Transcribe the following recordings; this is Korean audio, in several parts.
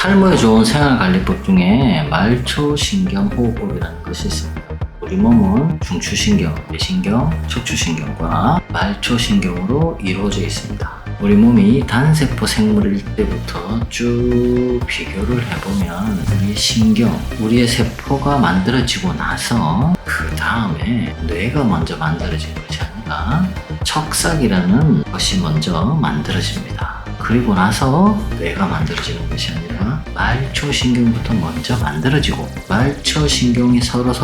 탈모에 좋은 생활관리법 중에 말초신경호흡법이라는 것이 있습니다. 우리 몸은 중추신경, 뇌신경, 척추신경과 말초신경으로 이루어져 있습니다. 우리 몸이 단세포 생물일 때부터 쭉 비교를 해보면 우리 신경, 우리의 세포가 만들어지고 나서 그 다음에 뇌가 먼저 만들어지는 것이 아니라 척삭이라는 것이 먼저 만들어집니다. 그리고 나서 뇌가 만들어지는 것이 아니라 말초신경부터 먼저 만들어지고 말초신경이 서로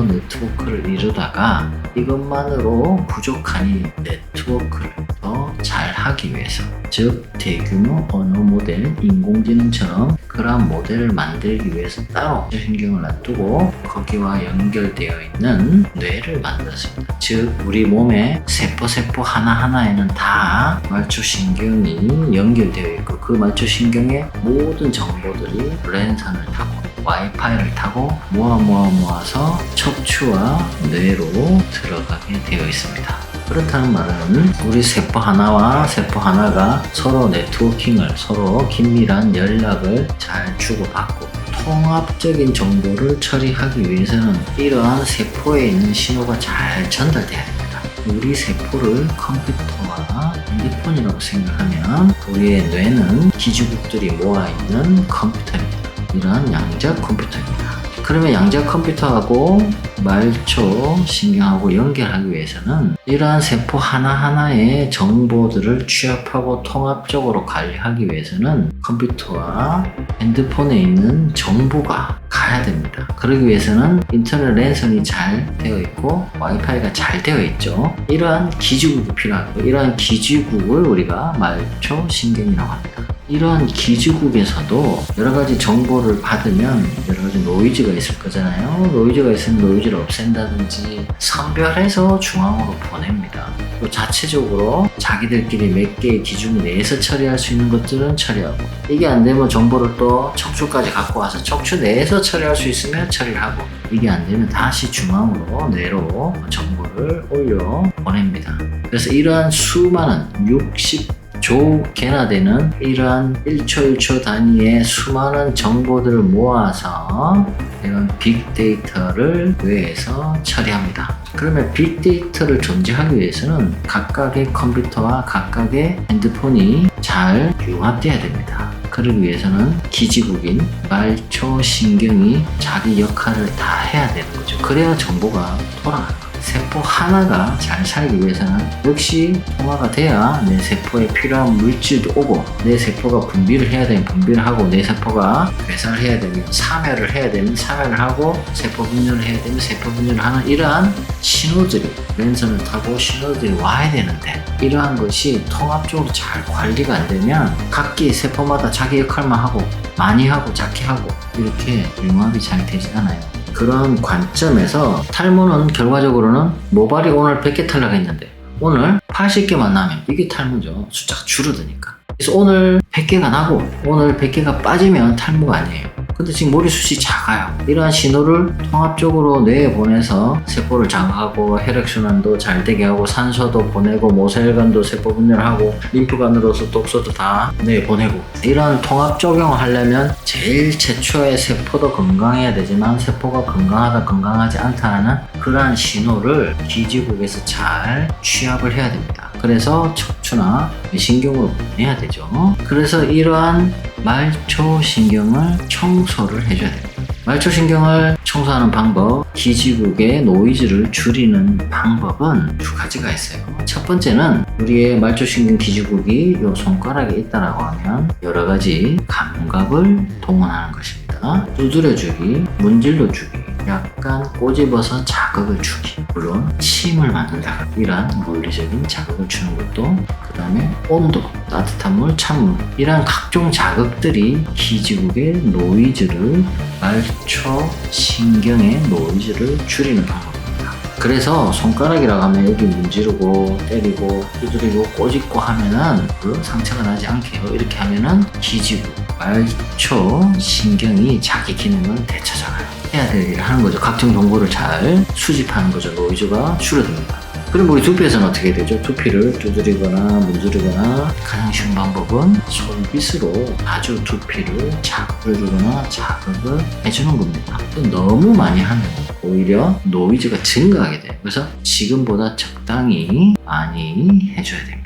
네트워크를 이루다가 이것만으로 부족하니 네트워크를 더 잘 하기 위해서, 즉 대규모 언어 모델, 인공지능처럼 그러한 모델을 만들기 위해서 따로 신경을 놔두고 거기와 연결되어 있는 뇌를 만들었습니다. 즉 우리 몸의 세포 하나하나에는 다 말초신경이 연결되어 있고 그 말초신경의 모든 정보들이 랜선을 타고 와이파이를 타고 모아서 척추와 뇌로 들어가게 되어 있습니다. 그렇다는 말은 우리 세포 하나와 세포 하나가 서로 네트워킹을, 서로 긴밀한 연락을 잘 주고받고 통합적인 정보를 처리하기 위해서는 이러한 세포에 있는 신호가 잘 전달돼야 됩니다. 우리 세포를 컴퓨터와 핸드폰이라고 생각하면 우리의 뇌는 기지국들이 모아있는 컴퓨터입니다. 이러한 양자 컴퓨터입니다. 그러면 양자 컴퓨터하고 말초 신경하고 연결하기 위해서는 이러한 세포 하나하나의 정보들을 취합하고 통합적으로 관리하기 위해서는 컴퓨터와 핸드폰에 있는 정보가 가야 됩니다. 그러기 위해서는 인터넷 랜선이 잘 되어 있고 와이파이가 잘 되어 있죠. 이러한 기지국이 필요하고 이러한 기지국을 우리가 말초 신경이라고 합니다. 이러한 기지국에서도 여러가지 정보를 받으면 여러가지 노이즈가 있을 거잖아요. 노이즈가 있으면 노이즈를 없앤다든지 선별해서 중앙으로 보냅니다. 또 자체적으로 자기들끼리 몇 개의 기준 내에서 처리할 수 있는 것들은 처리하고, 이게 안 되면 정보를 또 척추까지 갖고 와서 척추 내에서 처리할 수 있으면 처리를 하고, 이게 안 되면 다시 중앙으로 뇌로 정보를 올려 보냅니다. 그래서 이러한 수많은 60조 개나 되는 이러한 1초 단위의 수많은 정보들을 모아서 이런 빅데이터를 뇌에서 처리합니다. 그러면 빅데이터를 존재하기 위해서는 각각의 컴퓨터와 각각의 핸드폰이 잘 융합돼야 됩니다. 그러기 위해서는 기지국인 말초신경이 자기 역할을 다 해야 되는 거죠. 그래야 정보가 돌아가는 거예요. 세포 하나가 잘 살기 위해서는 역시 통화가 돼야 내 세포에 필요한 물질도 오고, 내 세포가 분비를 해야 되면 분비를 하고, 내 세포가 배설을 해야 되면 사멸을 해야 되면 사멸을 하고, 세포 분열을 해야 되면 세포 분열을 하는 이러한 신호들이 랜선을 타고 신호들이 와야 되는데, 이러한 것이 통합적으로 잘 관리가 안 되면 각기 세포마다 자기 역할만 하고 많이 하고 작게 하고 이렇게 융합이 잘 되지 않아요. 그런 관점에서 탈모는 결과적으로는 모발이 오늘 100개 탈락했는데 오늘 80개만 나면 이게 탈모죠. 숫자가 줄어드니까. 그래서 오늘 100개가 나고 오늘 100개가 빠지면 탈모가 아니에요. 근데 지금 머리숱이 작아요. 이러한 신호를 통합적으로 뇌에 보내서 세포를 자극하고 혈액순환도 잘 되게 하고 산소도 보내고 모세혈관도 세포 분열하고 림프관으로서 독소도 다 뇌에 보내고, 이러한 통합 적용을 하려면 제일 최초의 세포도 건강해야 되지만 세포가 건강하다 건강하지 않다는 그러한 신호를 기지국에서 잘 취합을 해야 됩니다. 그래서 척추나 신경으로 보내야 되죠. 그래서 이러한 말초신경을 청소를 해줘야 됩니다. 말초신경을 청소하는 방법, 기지국의 노이즈를 줄이는 방법은 두 가지가 있어요. 첫 번째는 우리의 말초신경 기지국이 이 손가락에 있다라고 하면 여러 가지 감각을 동원하는 것입니다. 두드려주기, 문질러주기, 약간 꼬집어서 자극을 주기, 물론 침을 맞는다, 이러한 물리적인 자극을 주는 것도, 그 다음에 온도, 따뜻한 물, 찬물, 이러한 각종 자극들이 기지국의 노이즈를, 말초신경의 노이즈를 줄이는 방법입니다. 그래서 손가락이라고 하면 여기 문지르고 때리고 두드리고 꼬집고 하면은 물론 상처가 나지 않게요. 이렇게 하면은 기지국, 말초신경이 자기 기능을 되찾아가요. 해야 될 일을 하는 거죠. 각종 정보를 잘 수집하는 거죠. 노이즈가 줄어듭니다. 그럼 우리 두피에서는 어떻게 되죠? 두피를 두드리거나 문지르거나 가장 쉬운 방법은 솔빗으로 아주 두피를 자극을 주거나 자극을 해주는 겁니다. 또 너무 많이 하면 오히려 노이즈가 증가하게 돼요. 그래서 지금보다 적당히 많이 해줘야 됩니다.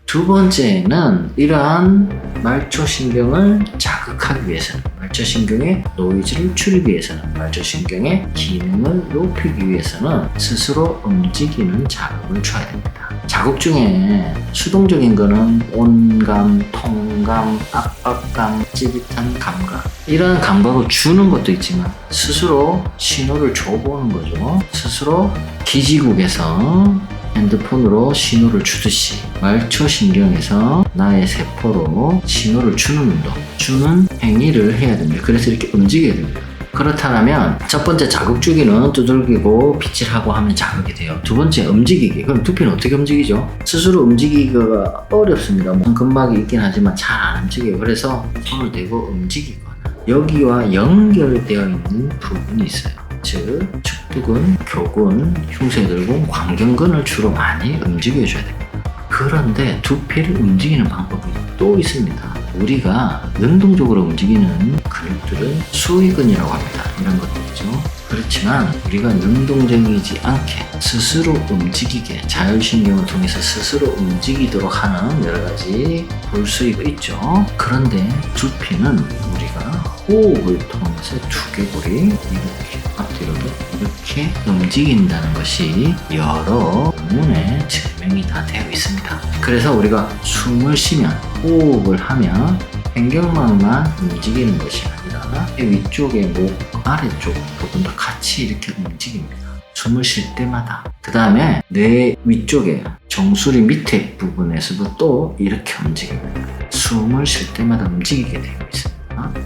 두 번째는 이러한 말초신경을 자극하기 위해서는, 말초신경의 노이즈를 줄이기 위해서는, 말초신경의 기능을 높이기 위해서는 스스로 움직이는 자극을 줘야 됩니다. 자극 중에 수동적인 거는 온감, 통감, 압박감, 찌릿한 감각, 이런 감각을 주는 것도 있지만 스스로 신호를 줘보는 거죠. 스스로 기지국에서 핸드폰으로 신호를 주듯이 말초신경에서 나의 세포로 신호를 주는 운동, 주는 행위를 해야 됩니다. 그래서 이렇게 움직여야 됩니다. 그렇다면 첫 번째 자극 주기는 두들기고 빗질하고 하면 자극이 돼요. 두 번째 움직이기. 그럼 두피는 어떻게 움직이죠? 스스로 움직이기가 어렵습니다. 근막이 있긴 하지만 잘 안 움직여요. 그래서 손을 대고 움직이거나 여기와 연결되어 있는 부분이 있어요. 즉 축두근, 교근, 흉쇄들근, 광경근을 주로 많이 움직여줘야 됩니다. 그런데 두피를 움직이는 방법이 또 있습니다. 우리가 능동적으로 움직이는 근육들은 수위근이라고 합니다. 이런 것들이죠. 그렇지만 우리가 능동적이지 않게 스스로 움직이게 자율신경을 통해서 스스로 움직이도록 하는 여러 가지 볼수위가 있죠. 그런데 두피는 우리가 호흡을 통해서 두개골이 이렇게 앞뒤로도 이렇게 움직인다는 것이 여러 논문에 증명이 다 되어 있습니다. 그래서 우리가 숨을 쉬면, 호흡을 하면 횡격막만 움직이는 것이 아니라 위쪽의 목 아래쪽 부분도 같이 이렇게 움직입니다. 숨을 쉴 때마다. 그 다음에 뇌 위쪽에 정수리 밑에 부분에서도 또 이렇게 움직입니다. 숨을 쉴 때마다 움직이게 되어 있습니다.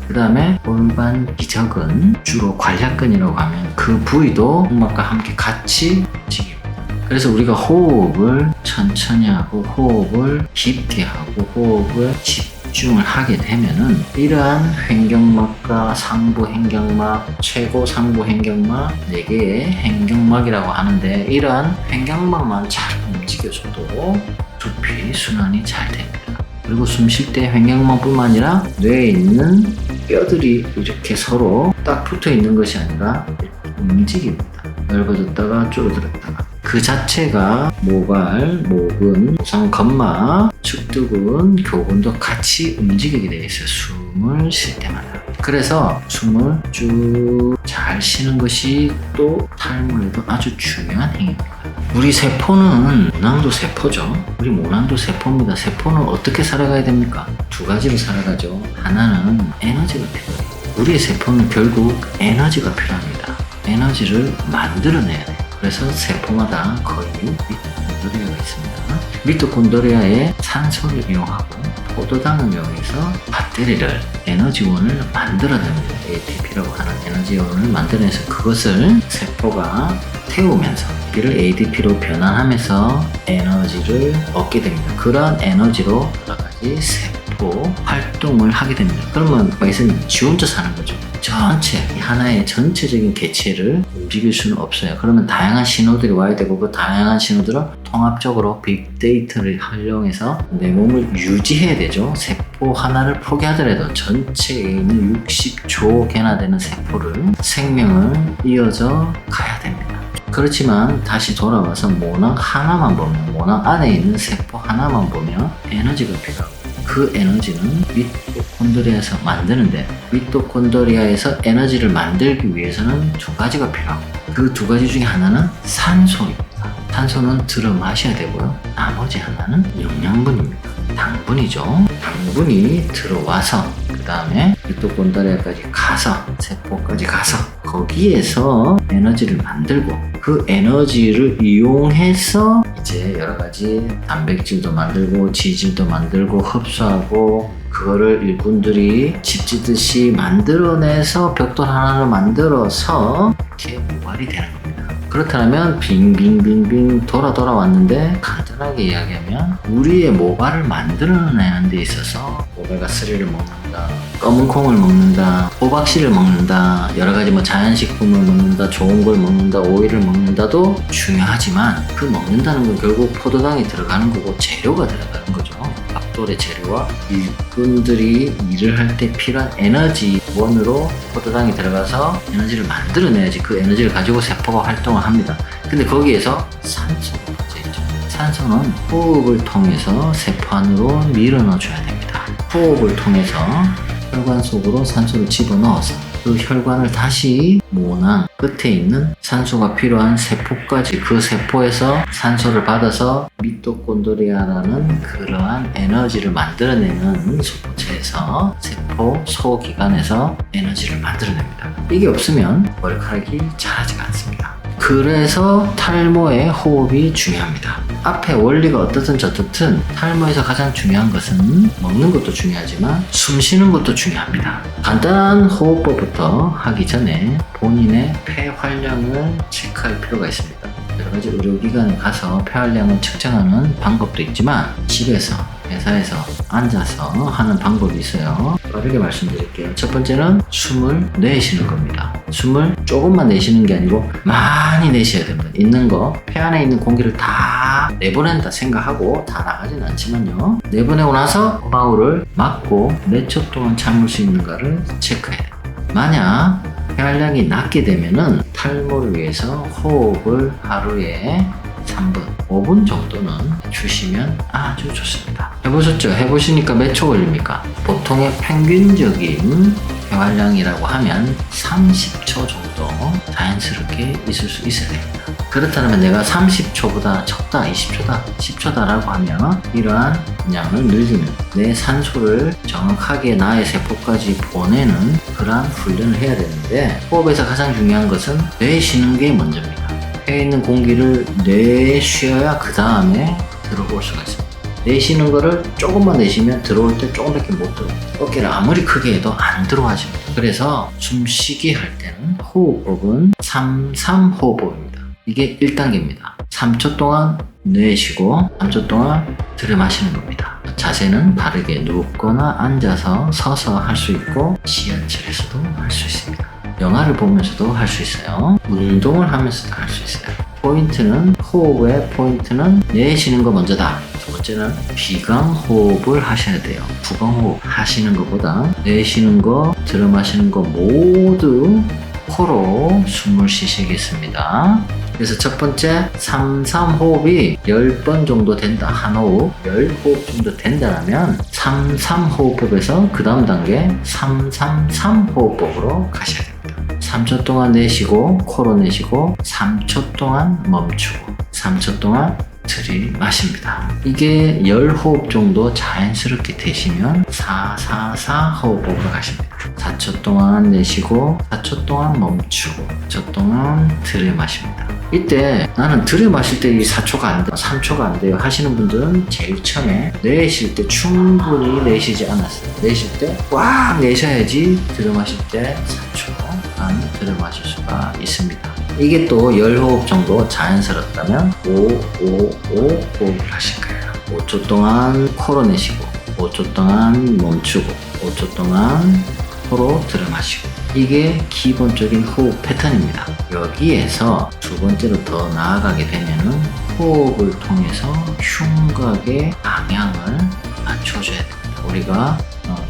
그 다음에 골반 기저근, 주로 관략근이라고 하면 그 부위도 흉막과 함께 같이 움직입니다. 그래서 우리가 호흡을 천천히 하고 호흡을 깊게 하고 호흡을 집중을 하게 되면은 이러한 횡격막과 상부 횡격막, 최고 상부 횡격막, 4개의 횡격막이라고 하는데 이러한 횡격막만 잘 움직여줘도 두피 순환이 잘 됩니다. 그리고 숨 쉴 때 횡격막뿐만 아니라 뇌에 있는 뼈들이 이렇게 서로 딱 붙어 있는 것이 아니라 움직입니다. 넓어졌다가 줄어들었다가. 그 자체가 모발, 목은, 우선 건막, 축두근, 교근도 같이 움직이게 되어 있어요. 숨을 쉴 때마다. 그래서 숨을 쭉 잘 쉬는 것이 또 탈모에도 아주 중요한 행위입니다. 우리 세포는 모낭도 세포죠. 우리 모낭도 세포입니다. 세포는 어떻게 살아가야 됩니까? 두 가지로 살아가죠. 하나는 에너지가 필요해요. 우리의 세포는 결국 에너지가 필요합니다. 에너지를 만들어내야 돼요. 그래서 세포마다 거의 미토콘드리아가 있습니다. 미토콘드리아에 산소를 이용하고 포도당을 이용해서 배터리를, 에너지원을 만들어냅니다. ATP라고 하는 에너지원을 만들어내서 그것을 세포가 태우면서 이를 ADP로 변환하면서 에너지를 얻게 됩니다. 그러한 에너지로 여러 가지 세포 활동을 하게 됩니다. 그러면 여기서는 지 혼자 사는 거죠. 전체 하나의 전체적인 개체를 움직일 수는 없어요. 그러면 다양한 신호들이 와야 되고 그 다양한 신호들을 통합적으로 빅데이터를 활용해서 내 몸을 유지해야 되죠. 세포 하나를 포기하더라도 전체에 있는 60조 개나 되는 세포를 생명을 이어져 가야 됩니다. 그렇지만 다시 돌아와서 모낭 하나만 보면, 모낭 안에 있는 세포 하나만 보면 에너지가 필요하고 그 에너지는 미토콘드리아에서 만드는데 미토콘드리아에서 에너지를 만들기 위해서는 두 가지가 필요하고 그 두 가지 중에 하나는 산소입니다. 산소는 들어 마셔야 되고요. 나머지 하나는 영양분입니다. 당분이죠. 당분이 들어와서 그 다음에 미토콘드리아까지 가서 세포까지 가서 거기에서 에너지를 만들고 그 에너지를 이용해서 이제 여러 가지 단백질도 만들고 지질도 만들고 흡수하고 그거를 일꾼들이 집 짓듯이 만들어내서 벽돌 하나를 만들어서 이렇게 모발이 되는 겁니다. 그렇다면 빙빙빙빙 돌아왔는데 간단하게 이야기하면 우리의 모발을 만들어내는 데 있어서 오메가3를 먹는다, 검은 콩을 먹는다, 호박씨를 먹는다, 여러 가지 뭐 자연식품을 먹는다, 좋은 걸 먹는다, 오이를 먹는다도 중요하지만 그 먹는다는 건 결국 포도당이 들어가는 거고 재료가 들어가는 거죠. 밥돌의 재료와 일꾼들이 일을 할 때 필요한 에너지원으로 포도당이 들어가서 에너지를 만들어내야지 그 에너지를 가지고 세포가 활동을 합니다. 근데 거기에서 산소가 빠져있죠. 산소는 호흡을 통해서 세포 안으로 밀어넣어줘야 됩니다. 호흡을 통해서 혈관 속으로 산소를 집어넣어서 그 혈관을 다시 모낭 끝에 있는 산소가 필요한 세포까지 그 세포에서 산소를 받아서 미토콘드리아라는 그러한 에너지를 만들어내는 소포체에서 세포 소기관에서 에너지를 만들어냅니다. 이게 없으면 머리카락이 자라지가 않습니다. 그래서 탈모의 호흡이 중요합니다. 앞에 원리가 어떻든 저떻든 탈모에서 가장 중요한 것은 먹는 것도 중요하지만 숨 쉬는 것도 중요합니다. 간단한 호흡법부터 하기 전에 본인의 폐활량을 체크할 필요가 있습니다. 여러 가지 의료기관에 가서 폐활량을 측정하는 방법도 있지만 집에서 회사에서 앉아서 하는 방법이 있어요. 빠르게 말씀드릴게요. 첫 번째는 숨을 내쉬는 겁니다. 숨을 조금만 내쉬는 게 아니고 많이 내쉬어야 됩니다. 있는 거, 폐 안에 있는 공기를 다 내보낸다 생각하고 다 나가진 않지만요. 내보내고 나서 호흡을 막고 몇 초 동안 참을 수 있는가를 체크해야 돼요. 만약 폐활량이 낮게 되면은 탈모를 위해서 호흡을 하루에 3분, 5분 정도는 주시면 아주 좋습니다. 해보셨죠? 해보시니까 몇 초 걸립니까? 보통의 평균적인 폐활량이라고 하면 30초 정도 자연스럽게 있을 수 있어야 됩니다. 그렇다면 내가 30초보다 적다, 20초다, 10초다라고 하면 이러한 양을 늘리는 내 산소를 정확하게 나의 세포까지 보내는 그러한 훈련을 해야 되는데 호흡에서 가장 중요한 것은 내쉬는 게 먼저입니다. 폐에 있는 공기를 내쉬어야 그 다음에 들어올 수가 있습니다. 내쉬는 거를 조금만 내쉬면 들어올 때 조금밖에 못 들어옵니다. 어깨를 아무리 크게 해도 안 들어와집니다. 그래서 숨쉬기 할 때는 호흡법은 3-3호흡법입니다. 이게 1단계입니다. 3초 동안 내쉬고 3초 동안 들이마시는 겁니다. 자세는 바르게 눕거나 앉아서 서서 할 수 있고 지하철에서도 할 수 있습니다. 영화를 보면서도 할 수 있어요. 운동을 하면서도 할 수 있어요. 포인트는 호흡의 포인트는 내쉬는 거 먼저다. 두 번째는 비강호흡을 하셔야 돼요. 부강호흡 하시는 것보다 내쉬는 거, 들이마시는 거 모두 코로 숨을 쉬시겠습니다. 그래서 첫 번째 3-3호흡이 10번 정도 된다. 한 호흡 10호흡 정도 된다면 3-3호흡법에서 그 다음 단계 3-3-3호흡법으로 가셔야 됩니다. 3초 동안 내쉬고 코로 내쉬고 3초 동안 멈추고 3초 동안 들이마십니다. 이게 10호흡 정도 자연스럽게 되시면 4-4-4호흡법으로 가십니다. 4초 동안 내쉬고 4초 동안 멈추고 4초 동안 들이마십니다. 이때 나는 들이마실 때 이 4초가 안 돼요, 3초가 안 돼요 하시는 분들은 제일 처음에 내쉴 때 충분히 내쉬지 않았어요. 내쉴 때 꽉 내셔야지 들이마실 때 4초간 들이마실 수가 있습니다. 이게 또 10호흡 정도 자연스럽다면 5-5-5 호흡을 하실 거예요. 5초 동안 코로 내쉬고 5초 동안 멈추고 5초 동안 코로 들이마시고 이게 기본적인 호흡 패턴입니다. 여기에서 두 번째로 더 나아가게 되면은 호흡을 통해서 흉곽의 방향을 맞춰줘야 됩니다. 우리가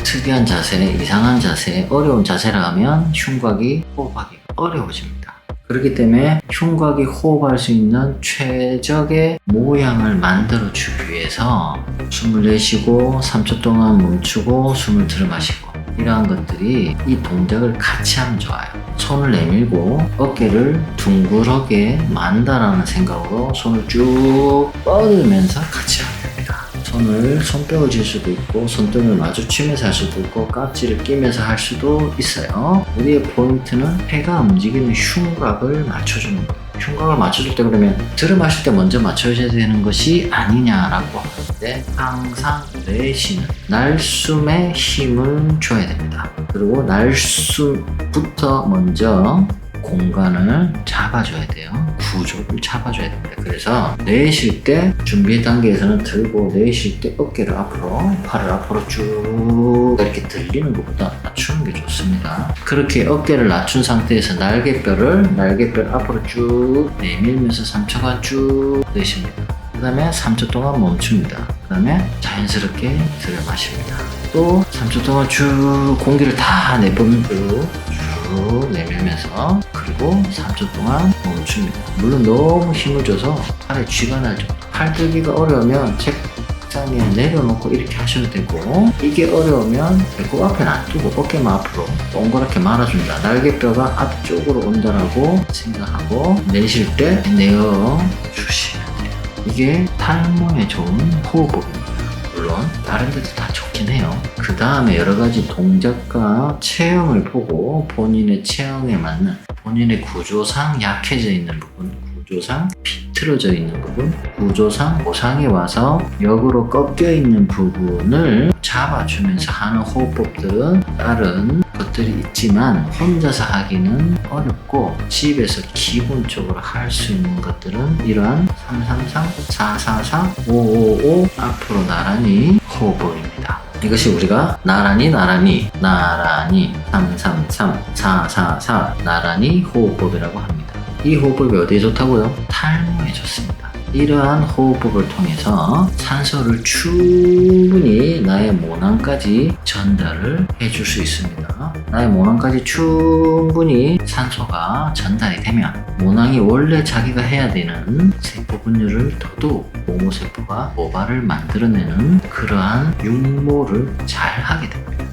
특이한 자세, 이상한 자세, 어려운 자세라 하면 흉곽이 호흡하기가 어려워집니다. 그렇기 때문에 흉곽이 호흡할 수 있는 최적의 모양을 만들어주기 위해서 숨을 내쉬고 3초 동안 멈추고 숨을 들이마시고 이러한 것들이 이 동작을 같이 하면 좋아요. 손을 내밀고 어깨를 둥그렇게 만다라는 생각으로 손을 쭉 뻗으면서 같이 하면 됩니다. 손뼉을 쥘 수도 있고 손등을 마주치면서 할 수도 있고 깍지를 끼면서 할 수도 있어요. 우리의 포인트는 폐가 움직이는 흉곽을 맞춰주는 거예요. 흉곽을 맞춰줄 때 그러면 들이마실 때 먼저 맞춰줘야 되는 것이 아니냐라고 하는데 항상 내쉬는 날숨에 힘을 줘야 됩니다. 그리고 날숨부터 먼저 공간을 잡아줘야 돼요. 구조를 잡아줘야 됩니다. 그래서 내쉴 때 준비 단계에서는 들고 내쉴 때 어깨를 앞으로, 팔을 앞으로 쭉 이렇게 들리는 것보다 낮추는 게 좋습니다. 그렇게 어깨를 낮춘 상태에서 날개뼈 앞으로 쭉 내밀면서 3초간 쭉 내쉽니다. 그 다음에 3초 동안 멈춥니다. 그 다음에 자연스럽게 들여 마십니다. 또 3초 동안 쭉 공기를 다 내뿜는 쭉 내밀면서, 그리고 3초 동안 멈춥니다. 물론 너무 힘을 줘서 팔에 쥐가 날 정도. 팔 들기가 어려우면 책상에 내려놓고 이렇게 하셔도 되고, 이게 어려우면 배꼽 앞에 놔두고 어깨만 앞으로 동그랗게 말아줍니다. 날개뼈가 앞쪽으로 온다라고 생각하고 내쉴 때 내어주시면 돼요. 이게 탈모에 좋은 호흡법입니다. 물론 다른 데도 다 좋긴 해요. 그 다음에 여러 가지 동작과 체형을 보고 본인의 체형에 맞는, 본인의 구조상 약해져 있는 부분, 구조상 비틀어져 있는 부분, 구조상 모상이 와서 역으로 꺾여 있는 부분을 잡아주면서 하는 호흡법들은 다른 것들이 있지만 혼자서 하기는 어렵고, 집에서 기본적으로 할 수 있는 것들은 이러한 333, 444, 555 앞으로 나란히 호흡법입니다. 이것이 우리가 나란히 333, 444 나란히 호흡법이라고 합니다. 이 호흡법이 어디에 좋다고요? 탈모에 좋습니다. 이러한 호흡법을 통해서 산소를 충분히 나의 모낭까지 전달을 해줄 수 있습니다. 나의 모낭까지 충분히 산소가 전달이 되면 모낭이 원래 자기가 해야 되는 세포 분열을 더더욱 모모세포가 모발을 만들어내는 그러한 육모를 잘 하게 됩니다.